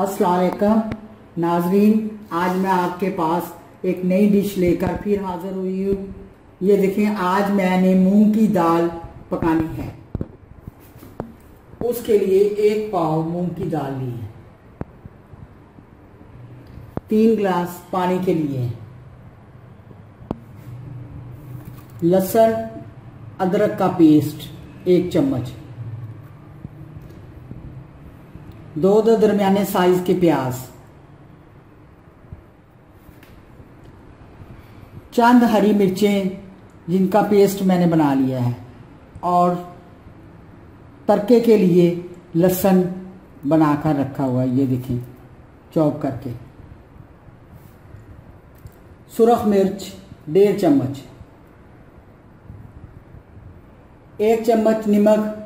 अस्सलाम वालेकुम नाजरीन, आज मैं आपके पास एक नई डिश लेकर फिर हाजिर हुई हूँ। ये देखें, आज मैंने मूंग की दाल पकानी है। उसके लिए 1 पाव मूंग की दाल ली है। 3 गिलास पानी के लिए लहसुन अदरक का पेस्ट 1 चम्मच, 2 दरमियाने साइज के प्याज, चंद हरी मिर्चें जिनका पेस्ट मैंने बना लिया है, और तड़के के लिए लहसुन बनाकर रखा हुआ है, ये देखें चॉप करके। सुरख मिर्च 1.5 चम्मच, 1 चम्मच नमक,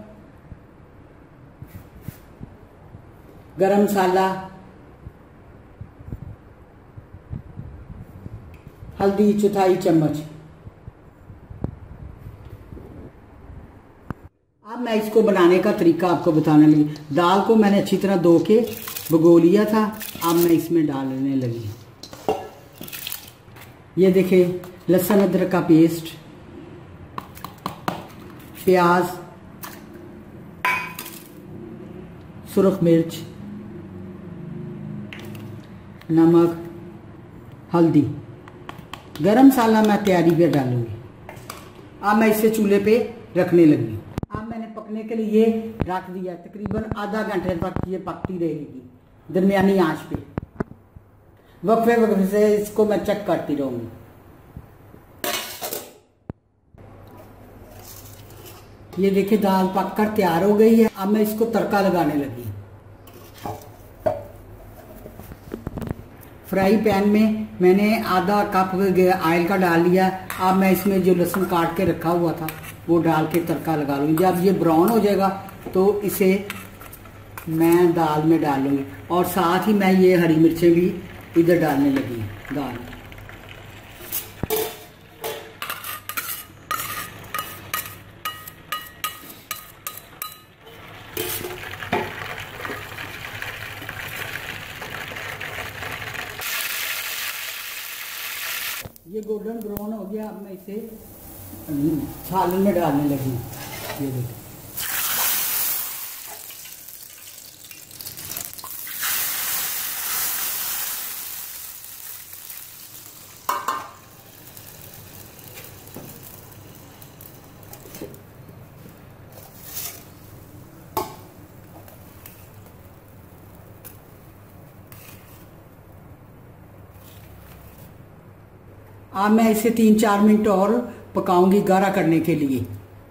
गरम मसाला, हल्दी 1/4 चम्मच। अब मैं इसको बनाने का तरीका आपको बताने लगी। दाल को मैंने अच्छी तरह धो के भिगो लिया था, अब मैं इसमें डालने लगी। ये देखिए, लहसुन अदरक का पेस्ट, प्याज, सुरख मिर्च, नमक, हल्दी, गरम मसाला मैं तैयारी पे डालूंगी। अब मैं इसे चूल्हे पे रखने लगी। अब मैंने पकने के लिए रख दिया, तकरीबन आधा घंटे तक ये पकती रहेगी दरमियानी आंच पे। वक्फे वक्फे से इसको मैं चेक करती रहूंगी। ये देखिए, दाल पककर तैयार हो गई है। अब मैं इसको तड़का लगाने लगी। फ्राई पैन में मैंने आधा कप ऑयल का डाल लिया। अब मैं इसमें जो लहसुन काट के रखा हुआ था वो डाल के तड़का लगा लूंगी। जब ये ब्राउन हो जाएगा तो इसे मैं दाल में डाल लूंगी, और साथ ही मैं ये हरी मिर्चें भी इधर डालने लगी दाल। ये गोल्डन ब्राउन हो गया। अब मैं इसे छालन में डालने लगी। ये देखिए, अब मैं इसे 3-4 मिनट और पकाऊंगी गाढ़ा करने के लिए।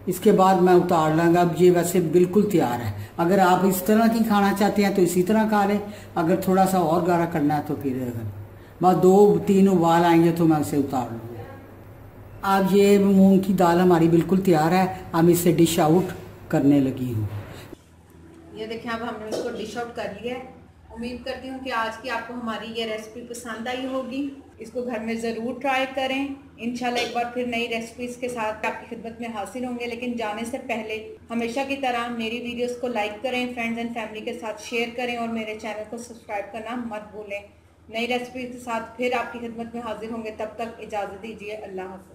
इसके बाद मैं उतार लूँगा। अब ये वैसे बिल्कुल तैयार है। अगर आप इस तरह की खाना चाहते हैं तो इसी तरह खा लें, अगर थोड़ा सा और गाढ़ा करना है तो फिर बस 2-3 उबाल आएंगे तो मैं इसे उतार लूँगा। अब ये मूंग की दाल हमारी बिल्कुल तैयार है। अब इसे डिश आउट करने लगी हूँ। ये देखें, अब हमने इसको डिश आउट कर लिया है। उम्मीद करती हूँ कि आज की आपको हमारी ये रेसिपी पसंद आई होगी। इसको घर में ज़रूर ट्राई करें। इंशाल्लाह एक बार फिर नई रेसिपीज़ के साथ आपकी खिदमत में हाजिर होंगे। लेकिन जाने से पहले हमेशा की तरह मेरी वीडियोस को लाइक करें, फ्रेंड्स एंड फैमिली के साथ शेयर करें, और मेरे चैनल को सब्सक्राइब करना मत भूलें। नई रेसिपी के साथ फिर आपकी खिदमत में हाजिर होंगे। तब तक इजाज़त दीजिए। अल्लाह हाफ़िज़।